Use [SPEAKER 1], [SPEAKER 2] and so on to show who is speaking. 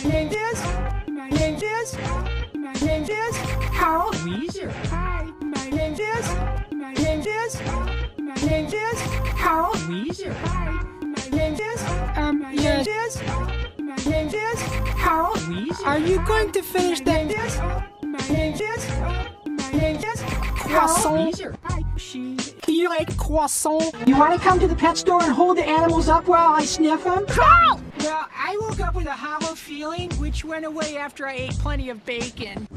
[SPEAKER 1] name is. My name is. My name is.
[SPEAKER 2] Carl Weezer.
[SPEAKER 1] Hi. My name is. My name is. My name is.
[SPEAKER 2] Carl Weezer.
[SPEAKER 1] Hi. My name is. My
[SPEAKER 2] Yes.
[SPEAKER 1] name is. My name is.
[SPEAKER 2] Carl Weezer. Are you going to finish
[SPEAKER 1] My name
[SPEAKER 2] that
[SPEAKER 1] is. My name is. My name is.
[SPEAKER 2] croissant?
[SPEAKER 1] Weezer. Hi. She.
[SPEAKER 2] You like croissant? You want to come to the pet store and hold the animals up while I sniff them?
[SPEAKER 1] Carl!
[SPEAKER 2] Well, I woke up with a hollow feeling, which went away after I ate plenty of bacon.